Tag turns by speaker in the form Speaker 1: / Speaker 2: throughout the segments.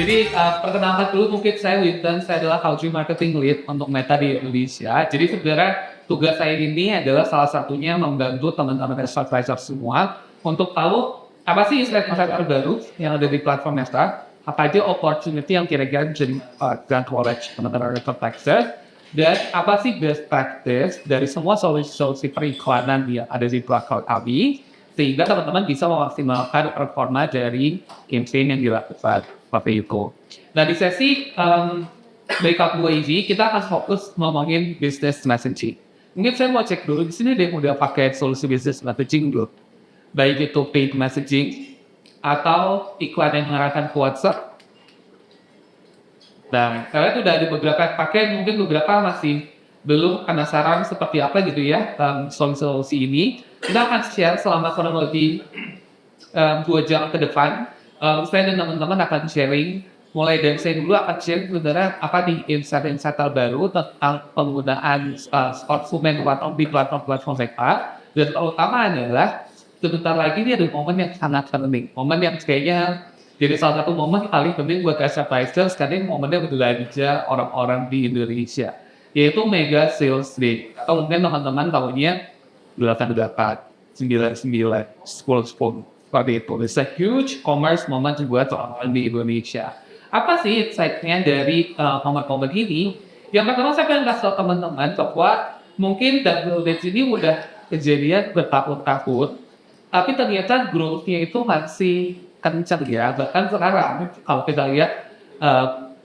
Speaker 1: Jadi perkenalkan dulu mungkin saya Winton, saya adalah Country Marketing Lead untuk Meta di Indonesia. Jadi sebenarnya tugas saya ini adalah salah satunya membantu teman-teman advertiser semua untuk tahu apa sih insight-insight terbaru yang ada di platform Meta, apa aja opportunity yang kira-kira bisa dipegang oleh teman-teman advertiser, dan apa sih best practice dari semua solusi-solusi periklanan yang ada di platform kami, sehingga teman-teman bisa memaksimalkan performa dari campaign yang dilakukan seperti itu. Nah di sesi breakout 2 ini kita akan fokus ngomongin business messaging. Mungkin saya mau cek dulu di sini deh udah pakai solusi business messaging dulu, baik itu paid messaging atau iklan yang mengarahkan ke WhatsApp. Nah, kalian udah ada beberapa pakai, mungkin beberapa masih belum penasaran seperti apa gitu ya solusi ini. Kita akan share selama kurang lebih 2 jam ke depan. Saya dan teman-teman akan sharing, mulai dari saya dulu akan share sebenarnya apa nih insight-insight terbaru tentang penggunaan konsumen di platform mereka. Dan terutama adalah sebentar lagi ini ada momen yang sangat penting, momen yang kayaknya jadi salah satu momen paling penting buat advertiser sekarang, momennya belanja orang-orang di Indonesia, yaitu Mega Sales Day. Atau mungkin teman-teman tahunya 88, 99, 10, seperti itu. It's a huge commerce moment buat orang-orang di Indonesia. Apa sih insight-nya dari momen-momen ini? Yang pertama saya pengen kasih tahu teman-teman bahwa mungkin double dates ini udah kejadian bertahun-tahun, tapi ternyata growth-nya itu masih kencang ya. Bahkan sekarang kalau kita lihat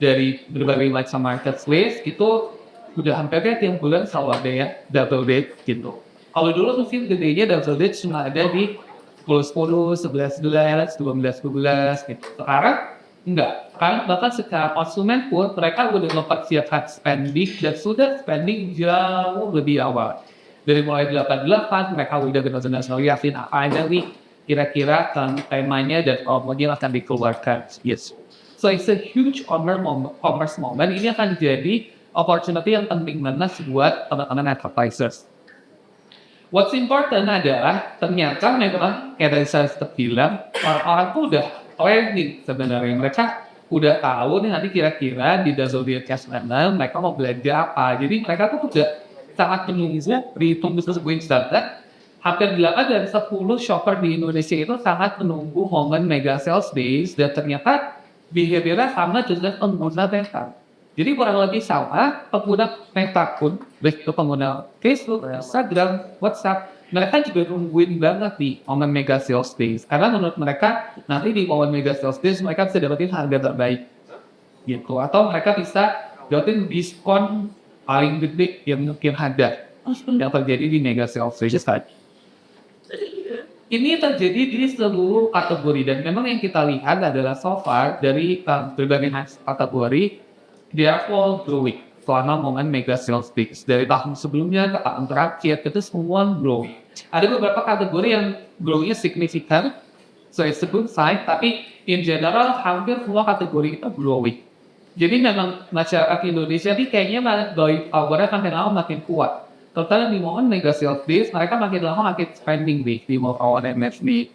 Speaker 1: dari berbagai macam marketplace itu udah hampirnya tiap bulan selalu ada ya double date gitu. Kalau dulu mungkin gedenya double date cuma ada di 10-10, 11-11, 12-12 gitu. Sekarang enggak. Sekarang bahkan secara konsumen pun mereka udah mempersiapkan spending dan sudah spending jauh lebih awal. Dari mulai 88 mereka udah benar-benar yakin apa aja nih kira-kira temanya dan promonya akan dikeluarkan. Yes. So it's a huge commerce moment. Ini akan jadi opportunity yang penting banget buat teman-teman advertisers. What's important adalah ternyata memang kayak tadi saya bilang orang-orang tuh udah planning sebenarnya. Mereka udah tahu nih nanti kira-kira di Dazzle Cash Planner mereka mau belanja apa. Jadi mereka tuh udah sangat menunggu berhitung bisnis standar. Hampir 8 dari 10 shopper di Indonesia itu sangat menunggu momen Mega Sales Days dan ternyata behavior-nya sama dengan pengguna Meta. Jadi kurang lebih sama pengguna Meta pun, baik itu pengguna Facebook, Instagram, WhatsApp, mereka juga nungguin banget di momen Mega Sales Days. Karena menurut mereka nanti di momen Mega Sales Days mereka bisa dapetin harga terbaik gitu, atau mereka bisa dapetin diskon paling gede yang mungkin ada yang terjadi di Mega Sales Days tadi. Ini terjadi di seluruh kategori dan memang yang kita lihat adalah so far dari berbagai kategori they are all growing selama momen Mega Sales Days. Dari tahun sebelumnya ke tahun terakhir itu semua growing. Ada beberapa kategori yang growing-nya signifikan, so it's a good sign, tapi in general hampir semua kategori itu growing. Jadi memang masyarakat Indonesia ini kayaknya going power-nya makin lama makin kuat. Terutama di momen Mega Sales Days, mereka makin lama makin spending di momen MFD.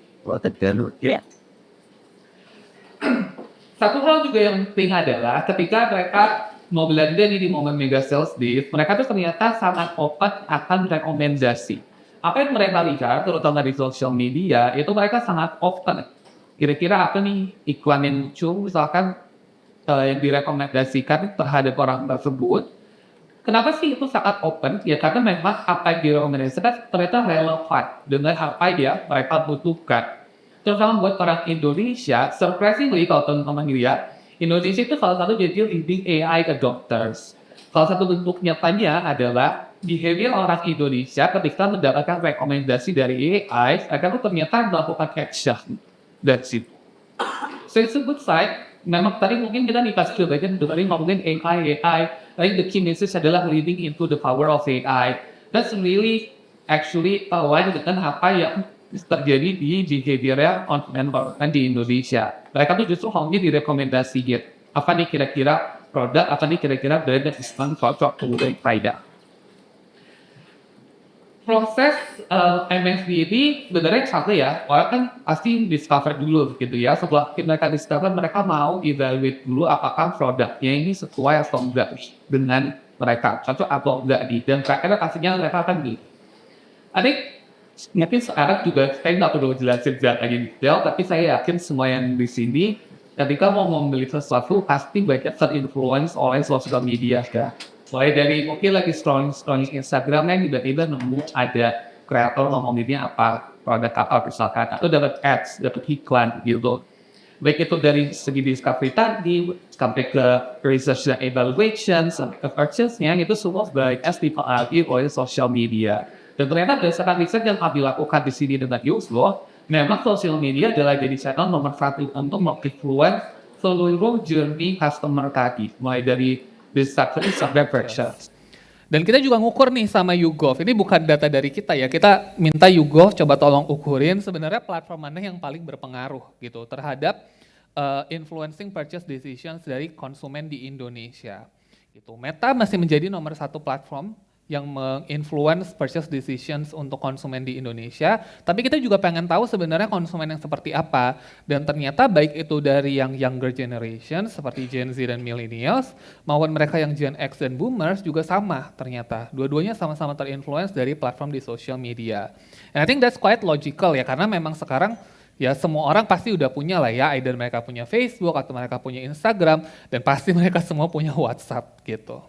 Speaker 1: Satu hal juga yang penting adalah ketika mereka mau belanja di momen Mega Sales Days, mereka tuh ternyata sangat open akan rekomendasi. Apa yang mereka lihat, terutama di social media, itu mereka sangat open. Kira-kira apa nih iklan yang lucu, misalkan yang direkomendasikan terhadap orang tersebut. Kenapa sih itu sangat open? Ya karena memang apa yang direkomendasikan ternyata relevan dengan apa yang mereka butuhkan. Terutama buat orang Indonesia, surprisingly kalau teman-teman lihat, Indonesia itu salah satu jadi leading AI adopters. Salah satu bentuk nyatanya adalah behavior orang Indonesia ketika mendapatkan rekomendasi dari AI, akan ternyata melakukan action dari situ. So it's a good sign. Memang tadi mungkin kita dikasih bagian dari ngomongin AI. Tapi the key message adalah leading into the power of AI. That's really actually align dengan apa yang terjadi di behavior konsumen di Indonesia. Mereka tuh justru hanya direkomendasikan. Apa nih kira-kira produk, apa nih kira-kira brand yang cocok untuk mereka. proses MSB ini sebenarnya satu ya, orang kan pasti discover dulu gitu ya. Setelah mereka discover, mereka mau evaluate dulu apakah produknya ini sesuai atau enggak dengan mereka, cocok atau enggak nih. Dan terakhir pastinya mereka akan di. I think mungkin sekarang juga saya nggak perlu jelasin datanya detail, tapi saya yakin semua yang di sini ketika mau membeli sesuatu pasti banyak terinfluence oleh sosial media kan. Mulai dari mungkin lagi scrolling Instagram kan tiba-tiba nemu ada kreator ngomonginnya apa produk apa misalkan atau dapat ads, dapat iklan gitu. Baik itu dari segi discovery tadi, sampai ke research dan evaluation, sampai ke purchase-nya, itu semua banyak dipengaruhi oleh social media. Dan ternyata berdasarkan riset yang kami lakukan di sini dengan Yuslo, memang social media adalah jadi channel nomor satu untuk menginfluence seluruh journey customer tadi, mulai dari discovery sampai purchase.
Speaker 2: Dan kita juga ngukur nih sama YouGov. Ini bukan data dari kita ya. Kita minta YouGov coba tolong ukurin sebenarnya platform mana yang paling berpengaruh gitu terhadap influencing purchase decisions dari konsumen di Indonesia. Gitu. Meta masih menjadi nomor satu platform yang menginfluence purchase decisions untuk konsumen di Indonesia, tapi kita juga pengen tahu sebenarnya konsumen yang seperti apa, dan ternyata baik itu dari yang younger generation seperti Gen Z dan Millennials, maupun mereka yang Gen X dan Boomers juga sama ternyata, dua-duanya sama-sama terinfluence dari platform di social media. And I think that's quite logical ya, karena memang sekarang ya semua orang pasti udah punya lah ya, either mereka punya Facebook atau mereka punya Instagram, dan pasti mereka semua punya WhatsApp gitu.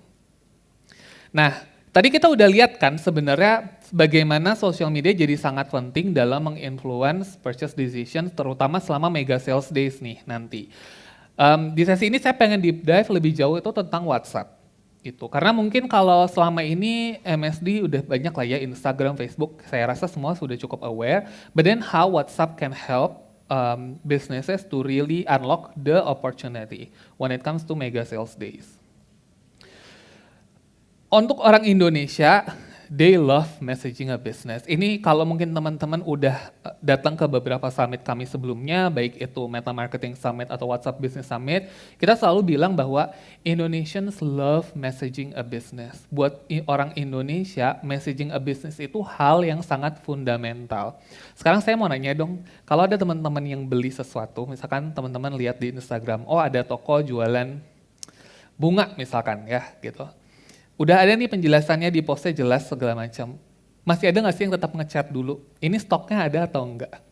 Speaker 2: Nah, tadi kita udah lihat kan sebenarnya bagaimana social media jadi sangat penting dalam menginfluence purchase decisions terutama selama mega sales days nih nanti. Di sesi ini saya pengen deep dive lebih jauh itu tentang WhatsApp. Gitu. Karena mungkin kalau selama ini MSD udah banyak lah ya Instagram, Facebook, saya rasa semua sudah cukup aware. But then how WhatsApp can help businesses to really unlock the opportunity when it comes to mega sales days. Untuk orang Indonesia, they love messaging a business. Ini kalau mungkin teman-teman udah datang ke beberapa summit kami sebelumnya, baik itu Meta Marketing Summit atau WhatsApp Business Summit, kita selalu bilang bahwa Indonesians love messaging a business. Buat orang Indonesia, messaging a business itu hal yang sangat fundamental. Sekarang saya mau nanya dong, kalau ada teman-teman yang beli sesuatu, misalkan teman-teman lihat di Instagram, oh ada toko jualan bunga misalkan ya gitu. Udah ada nih penjelasannya di postnya jelas segala macam. Masih ada nggak sih yang tetap ngechat dulu? Ini stoknya ada atau enggak?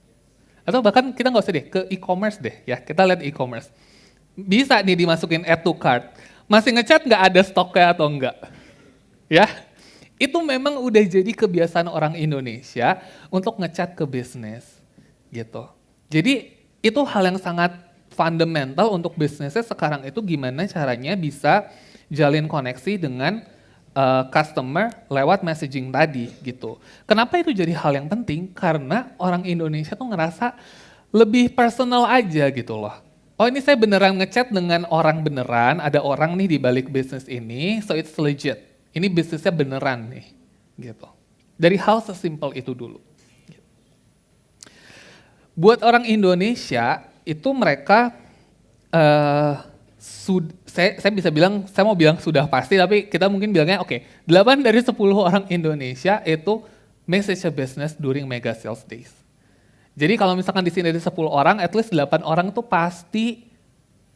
Speaker 2: Atau bahkan kita nggak usah deh ke e-commerce deh ya. Kita lihat e-commerce. Bisa nih dimasukin add to cart. Masih ngechat nggak ada stoknya atau enggak? Ya, itu memang udah jadi kebiasaan orang Indonesia untuk ngechat ke bisnis gitu. Jadi itu hal yang sangat fundamental untuk bisnisnya sekarang itu gimana caranya bisa jalin koneksi dengan customer lewat messaging tadi gitu. Kenapa itu jadi hal yang penting? Karena orang Indonesia tuh ngerasa lebih personal aja gitu loh. Oh ini saya beneran ngechat dengan orang beneran, ada orang nih di balik bisnis ini, so it's legit. Ini bisnisnya beneran nih gitu. Dari hal sesimpel itu dulu. Buat orang Indonesia itu mereka saya bisa bilang, saya mau bilang sudah pasti, tapi kita mungkin bilangnya oke, 8 dari 10 orang Indonesia itu message a business during mega sales days. Jadi kalau misalkan di sini ada 10 orang, at least 8 orang tuh pasti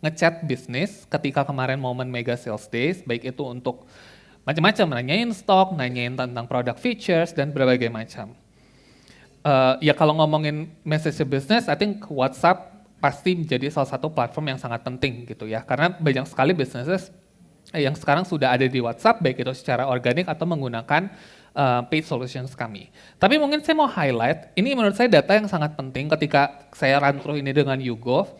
Speaker 2: ngechat bisnis ketika kemarin momen mega sales days, baik itu untuk macam-macam, nanyain stok, nanyain tentang product features, dan berbagai macam. Ya kalau ngomongin message a business, I think WhatsApp pasti menjadi salah satu platform yang sangat penting gitu ya, karena banyak sekali businesses yang sekarang sudah ada di WhatsApp, baik itu secara organik atau menggunakan paid solutions kami. Tapi mungkin saya mau highlight, ini menurut saya data yang sangat penting ketika saya run through ini dengan YouGov.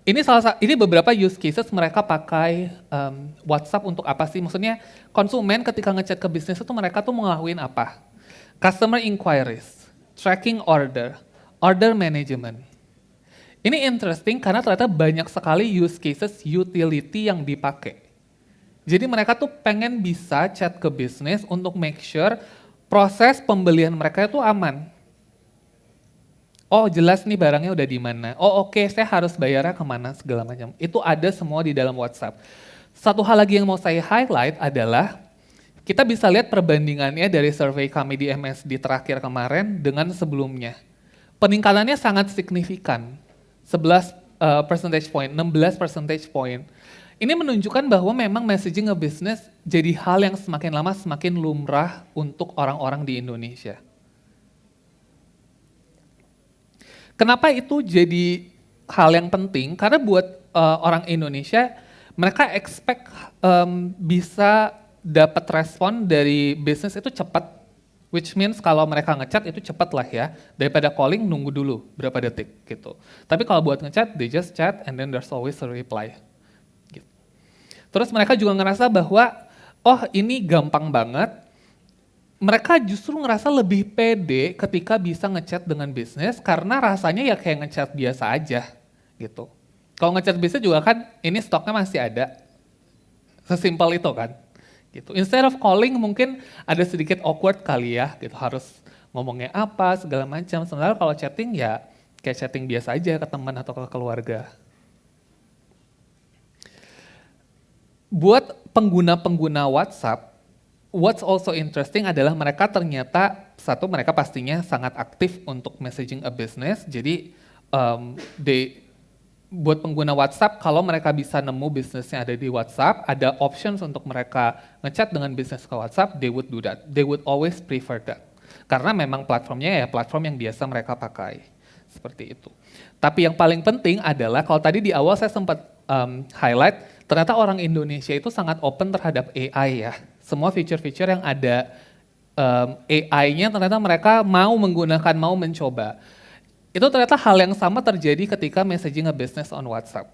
Speaker 2: Ini beberapa use cases mereka pakai WhatsApp untuk apa sih? Maksudnya konsumen ketika ngechat ke bisnis itu mereka tuh ngelakuin apa? Customer inquiries, tracking order, order management. Ini interesting karena ternyata banyak sekali use cases utility yang dipakai. Jadi mereka tuh pengen bisa chat ke bisnis untuk make sure proses pembelian mereka itu aman. Oh jelas nih barangnya udah di mana. Oh oke, saya harus bayarnya kemana segala macam. Itu ada semua di dalam WhatsApp. Satu hal lagi yang mau saya highlight adalah Kita bisa lihat perbandingannya dari survei kami di MSD terakhir kemarin dengan sebelumnya. Peningkatannya sangat signifikan, 11 percentage point, 16 percentage point. Ini menunjukkan bahwa memang messaging a business jadi hal yang semakin lama semakin lumrah untuk orang-orang di Indonesia. Kenapa itu jadi hal yang penting? Karena buat orang Indonesia, mereka expect bisa dapat respon dari bisnis itu cepat. Which means kalau mereka ngechat itu cepat lah ya, daripada calling nunggu dulu berapa detik gitu. Tapi kalau buat ngechat, they just chat and then there's always a reply. Gitu. Terus mereka juga ngerasa bahwa, oh ini gampang banget, mereka justru ngerasa lebih pede ketika bisa ngechat dengan bisnis karena rasanya ya kayak ngechat biasa aja gitu. Kalau ngechat bisnis juga kan ini stoknya masih ada, sesimpel itu kan. Gitu. Instead of calling mungkin ada sedikit awkward kali ya, gitu harus ngomongnya apa segala macam. Sementara kalau chatting ya kayak chatting biasa aja ke teman atau ke keluarga. Buat pengguna-pengguna WhatsApp, what's also interesting adalah mereka ternyata mereka pastinya sangat aktif untuk messaging a business. Jadi buat pengguna WhatsApp, kalau mereka bisa nemu bisnisnya ada di WhatsApp, ada options untuk mereka ngechat dengan bisnis ke WhatsApp, they would do that. They would always prefer that. Karena memang platformnya ya platform yang biasa mereka pakai. Seperti itu. Tapi yang paling penting adalah, kalau tadi di awal saya sempat highlight, ternyata orang Indonesia itu sangat open terhadap AI ya. Semua feature-feature yang ada AI-nya ternyata mereka mau menggunakan, mau mencoba. Itu ternyata hal yang sama terjadi ketika messaging a business on WhatsApp.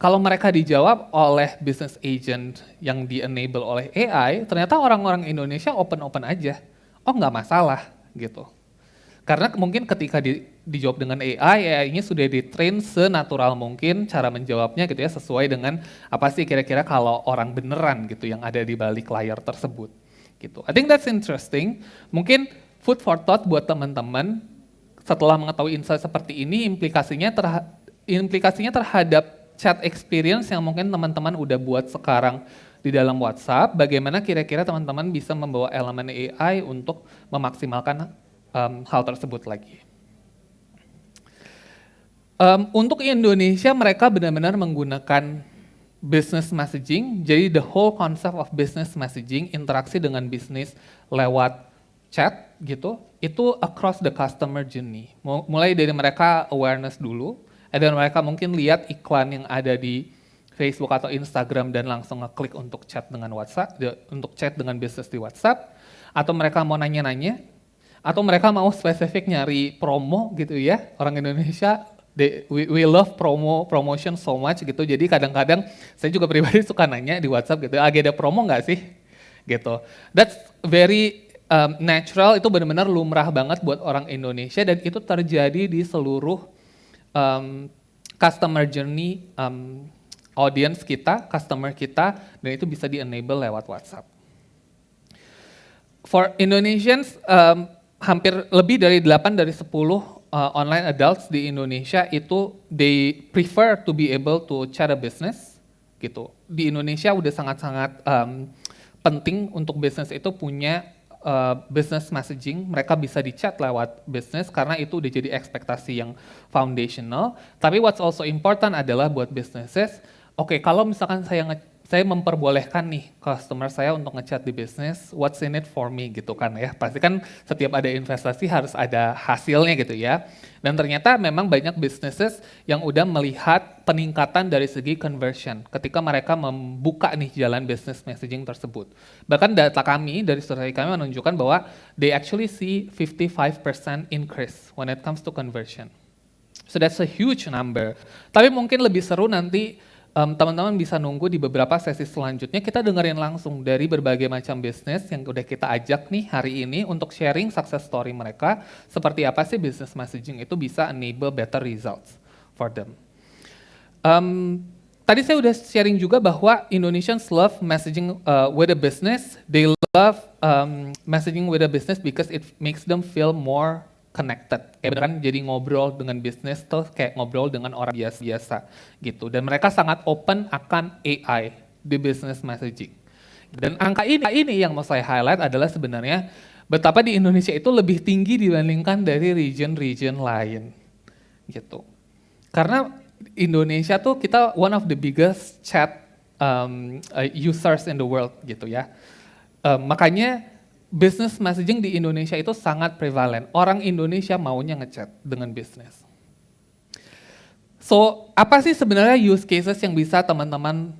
Speaker 2: Kalau mereka dijawab oleh business agent yang di-enable oleh AI, ternyata orang-orang Indonesia open-open aja. Oh nggak masalah gitu. Karena mungkin ketika dijawab dengan AI, AI-nya sudah di-train senatural mungkin cara menjawabnya gitu ya, sesuai dengan apa sih kira-kira kalau orang beneran gitu yang ada di balik layar tersebut. Gitu. I think that's interesting. Mungkin food for thought buat teman-teman. Setelah mengetahui insight seperti ini, implikasinya terhadap chat experience yang mungkin teman-teman udah buat sekarang di dalam WhatsApp, bagaimana kira-kira teman-teman bisa membawa elemen AI untuk memaksimalkan hal tersebut lagi. Untuk Indonesia, mereka benar-benar menggunakan business messaging, jadi the whole concept of business messaging, interaksi dengan bisnis lewat chat gitu, itu across the customer journey. Mulai dari mereka awareness dulu, dan mereka mungkin lihat iklan yang ada di Facebook atau Instagram dan langsung ngeklik untuk chat dengan WhatsApp, untuk chat dengan bisnis di WhatsApp, atau mereka mau nanya-nanya, atau mereka mau spesifik nyari promo gitu ya. Orang Indonesia, we love promotion so much gitu, jadi kadang-kadang saya juga pribadi suka nanya di WhatsApp gitu, lagi ada promo nggak sih? Gitu. That's very natural, itu benar-benar lumrah banget buat orang Indonesia dan itu terjadi di seluruh customer journey audience kita, customer kita, dan itu bisa di-enable lewat WhatsApp. For Indonesians, hampir lebih dari 8 dari 10 online adults di Indonesia itu they prefer to be able to chat a business gitu. Di Indonesia udah sangat-sangat penting untuk bisnis itu punya business messaging, mereka bisa di-chat lewat business karena itu udah jadi ekspektasi yang foundational. Tapi what's also important adalah buat businesses, oke, kalau misalkan saya memperbolehkan nih customer saya untuk ngechat di bisnis, what's in it for me gitu kan ya. Pasti kan setiap ada investasi harus ada hasilnya gitu ya. Dan ternyata memang banyak businesses yang udah melihat peningkatan dari segi conversion ketika mereka membuka nih jalan business messaging tersebut. Bahkan data kami dari survei kami menunjukkan bahwa they actually see 55% increase when it comes to conversion. So that's a huge number. Tapi mungkin lebih seru nanti teman-teman bisa nunggu di beberapa sesi selanjutnya, kita dengerin langsung dari berbagai macam bisnis yang udah kita ajak nih hari ini untuk sharing success story mereka, seperti apa sih business messaging itu bisa enable better results for them. Tadi saya udah sharing juga bahwa Indonesians love messaging with a business, they love messaging with a business because it makes them feel more connected, kayak beneran jadi ngobrol dengan bisnis tuh kayak ngobrol dengan orang biasa gitu. Dan mereka sangat open akan AI di business messaging Dan angka ini yang mau saya highlight adalah sebenarnya betapa di Indonesia itu lebih tinggi dibandingkan dari region-region lain gitu. Karena Indonesia tuh kita one of the biggest chat users in the world gitu ya. Makanya business messaging di Indonesia itu sangat prevalent. Orang Indonesia maunya ngechat dengan bisnis. So, apa sih sebenarnya use cases yang bisa teman-teman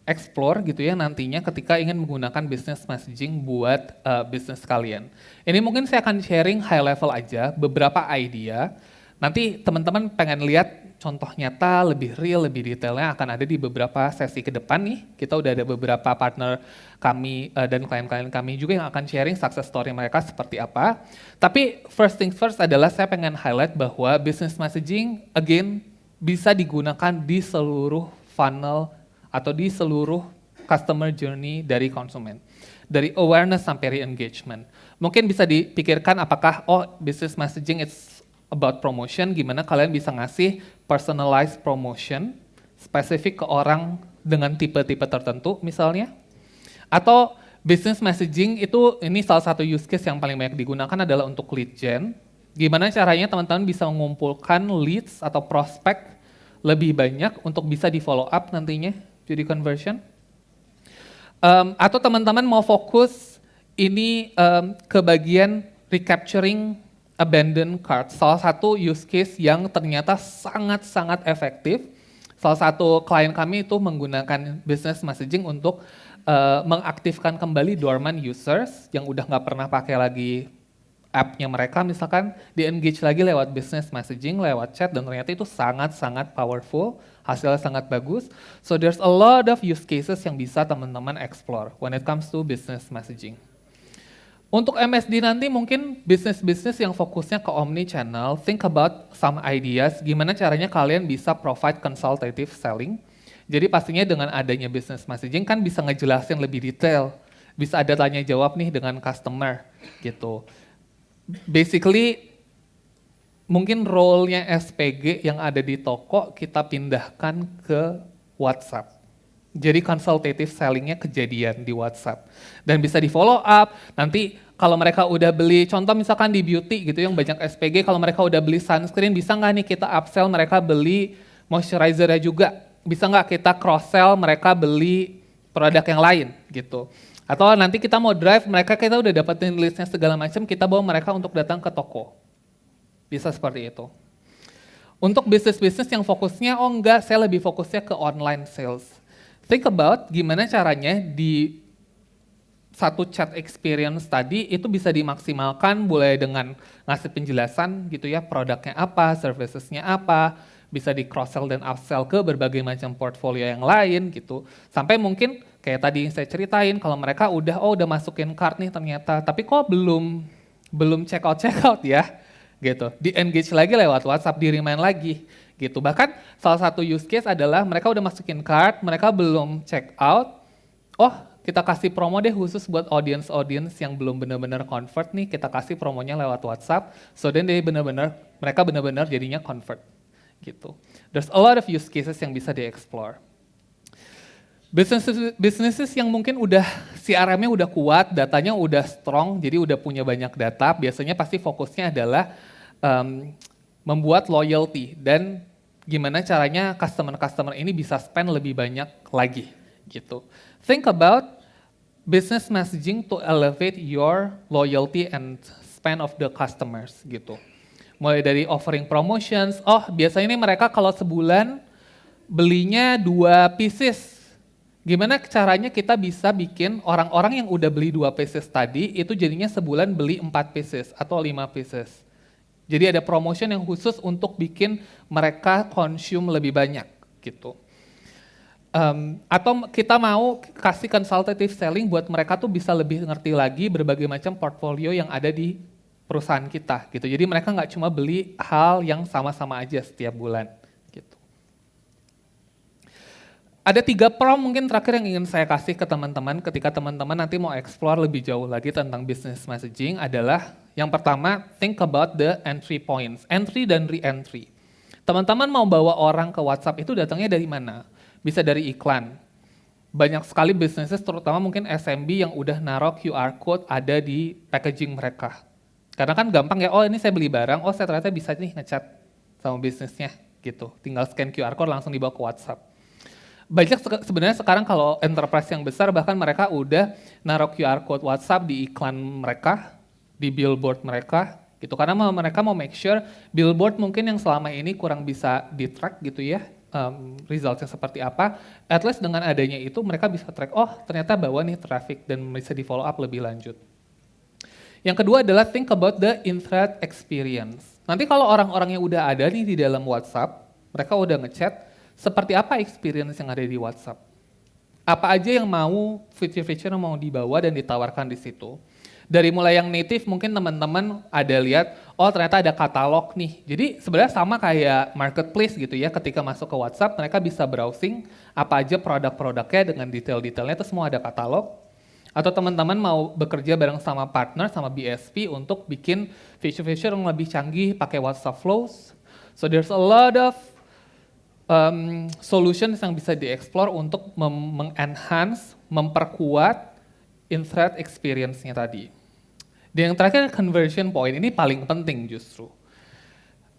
Speaker 2: explore gitu ya nantinya ketika ingin menggunakan business messaging buat bisnis kalian. Ini mungkin saya akan sharing high level aja, beberapa idea. Nanti teman-teman pengen lihat contoh nyata, lebih real, lebih detailnya akan ada di beberapa sesi ke depan nih. Kita udah ada beberapa partner kami dan klien-klien kami juga yang akan sharing success story mereka seperti apa. Tapi first things first adalah saya pengen highlight bahwa business messaging again bisa digunakan di seluruh funnel atau di seluruh customer journey dari konsumen. Dari awareness sampai re-engagement. Mungkin bisa dipikirkan apakah, business messaging it's about promotion, gimana kalian bisa ngasih personalized promotion, spesifik ke orang dengan tipe-tipe tertentu misalnya. Atau business messaging itu, ini salah satu use case yang paling banyak digunakan adalah untuk lead gen. Gimana caranya teman-teman bisa mengumpulkan leads atau prospek lebih banyak untuk bisa di follow up nantinya jadi conversion. Atau teman-teman mau fokus ini ke bagian recapturing abandoned cart. Salah satu use case yang ternyata sangat-sangat efektif. Salah satu klien kami itu menggunakan business messaging untuk mengaktifkan kembali dormant users yang udah nggak pernah pakai lagi app-nya mereka, misalkan di-engage lagi lewat business messaging, lewat chat, dan ternyata itu sangat-sangat powerful, hasilnya sangat bagus. So there's a lot of use cases yang bisa teman-teman explore when it comes to business messaging. Untuk MSD nanti mungkin bisnis-bisnis yang fokusnya ke omni-channel, think about some ideas, gimana caranya kalian bisa provide consultative selling. Jadi pastinya dengan adanya business messaging kan bisa ngejelasin lebih detail, bisa ada tanya jawab nih dengan customer gitu. Basically, mungkin role-nya SPG yang ada di toko kita pindahkan ke WhatsApp. Jadi consultative selling-nya kejadian di WhatsApp. Dan bisa di follow up, nanti kalau mereka udah beli, contoh misalkan di beauty gitu yang banyak SPG, kalau mereka udah beli sunscreen, bisa nggak nih kita upsell mereka beli moisturizer-nya juga? Bisa nggak kita cross-sell mereka beli produk yang lain gitu. Atau nanti kita mau drive, mereka kita udah dapetin listnya segala macam, kita bawa mereka untuk datang ke toko. Bisa seperti itu. Untuk bisnis-bisnis yang fokusnya, enggak, saya lebih fokusnya ke online sales. Think about gimana caranya di satu chat experience tadi itu bisa dimaksimalkan mulai dengan ngasih penjelasan gitu ya, produknya apa, servicesnya apa, bisa di cross-sell dan upsell ke berbagai macam portfolio yang lain gitu. Sampai mungkin kayak tadi yang saya ceritain, kalau mereka udah masukin cart nih ternyata, tapi kok belum check out ya, gitu. Di-engage lagi lewat WhatsApp, di-remind lagi, gitu. Bahkan salah satu use case adalah mereka udah masukin cart, mereka belum check out, kita kasih promo deh khusus buat audience yang belum benar-benar convert nih, kita kasih promonya lewat WhatsApp, so then mereka benar-benar jadinya convert, gitu. There's a lot of use cases yang bisa di-explore. Businesses yang mungkin udah CRM-nya udah kuat, datanya udah strong, jadi udah punya banyak data, biasanya pasti fokusnya adalah membuat loyalty dan gimana caranya customer ini bisa spend lebih banyak lagi gitu. Think about business messaging to elevate your loyalty and spend of the customers gitu. Mulai dari offering promotions, biasanya ini mereka kalau sebulan belinya 2 pieces. Gimana caranya kita bisa bikin orang-orang yang udah beli 2 pieces tadi, itu jadinya sebulan beli 4 pieces atau 5 pieces. Jadi ada promotion yang khusus untuk bikin mereka consume lebih banyak gitu. Atau kita mau kasih consultative selling buat mereka tuh bisa lebih ngerti lagi berbagai macam portfolio yang ada di perusahaan kita gitu. Jadi mereka nggak cuma beli hal yang sama-sama aja setiap bulan. Ada 3 prompt mungkin terakhir yang ingin saya kasih ke teman-teman ketika teman-teman nanti mau explore lebih jauh lagi tentang business messaging adalah yang pertama, think about the entry points, entry dan re-entry. Teman-teman mau bawa orang ke WhatsApp itu datangnya dari mana? Bisa dari iklan, banyak sekali businesses terutama mungkin SMB yang udah naruh QR code ada di packaging mereka. Karena kan gampang ya, oh ini saya beli barang, oh saya ternyata bisa nih ngechat sama bisnisnya gitu. Tinggal scan QR code langsung dibawa ke WhatsApp. Banyak sebenarnya sekarang kalau enterprise yang besar bahkan mereka udah naruh QR code WhatsApp di iklan mereka, di billboard mereka gitu. Karena mereka mau make sure billboard mungkin yang selama ini kurang bisa di-track gitu ya, resultnya seperti apa, at least dengan adanya itu mereka bisa track, oh ternyata bawa nih traffic dan bisa di follow up lebih lanjut. Yang kedua adalah think about the in-thread experience. Nanti kalau orang-orang yang udah ada nih di dalam WhatsApp, mereka udah ngechat, seperti apa experience yang ada di WhatsApp? Apa aja yang mau, feature-feature yang mau dibawa dan ditawarkan di situ. Dari mulai yang native mungkin teman-teman ada lihat, oh ternyata ada katalog nih. Jadi sebenarnya sama kayak marketplace gitu ya, ketika masuk ke WhatsApp mereka bisa browsing apa aja produk-produknya dengan detail-detailnya, itu semua ada katalog. Atau teman-teman mau bekerja bareng sama partner, sama BSP untuk bikin feature-feature yang lebih canggih pakai WhatsApp Flows. So there's a lot of solutions yang bisa dieksplor untuk mengenhance, memperkuat in-thread experience-nya tadi. Dan yang terakhir conversion point, ini paling penting justru.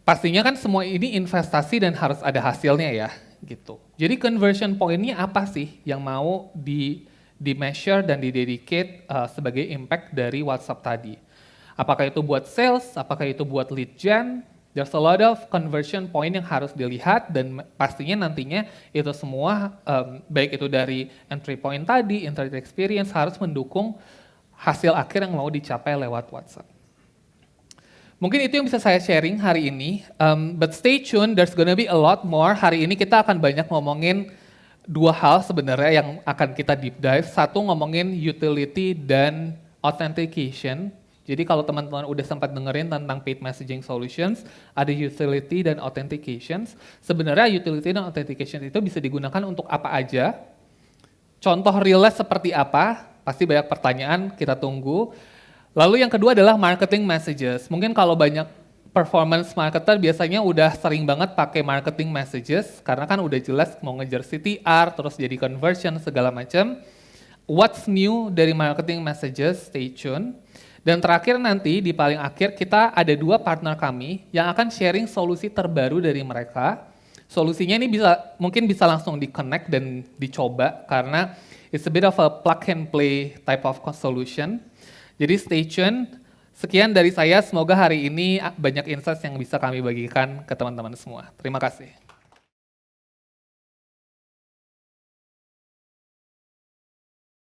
Speaker 2: Pastinya kan semua ini investasi dan harus ada hasilnya ya, gitu. Jadi conversion point-nya apa sih yang mau di-measure dan di-dedicate sebagai impact dari WhatsApp tadi? Apakah itu buat sales, apakah itu buat lead gen? There's a lot of conversion point yang harus dilihat dan pastinya nantinya itu semua baik itu dari entry point tadi, internet experience harus mendukung hasil akhir yang mau dicapai lewat WhatsApp. Mungkin itu yang bisa saya sharing hari ini, but stay tuned, there's gonna be a lot more. Hari ini kita akan banyak ngomongin dua hal sebenarnya yang akan kita deep dive. Satu ngomongin utility dan authentication. Jadi kalau teman-teman udah sempat dengerin tentang paid messaging solutions, ada utility dan authentications. Sebenarnya utility dan authentication itu bisa digunakan untuk apa aja. Contoh realnya seperti apa? Pasti banyak pertanyaan, kita tunggu. Lalu yang kedua adalah marketing messages. Mungkin kalau banyak performance marketer biasanya udah sering banget pakai marketing messages, karena kan udah jelas mau ngejar CTR, terus jadi conversion, segala macam. What's new dari marketing messages? Stay tune. Dan terakhir nanti di paling akhir kita ada dua partner kami yang akan sharing solusi terbaru dari mereka. Solusinya ini mungkin bisa langsung di-connect dan dicoba karena it's a bit of a plug and play type of solution. Jadi stay tune. Sekian dari saya, semoga hari ini banyak insights yang bisa kami bagikan ke teman-teman semua. Terima kasih.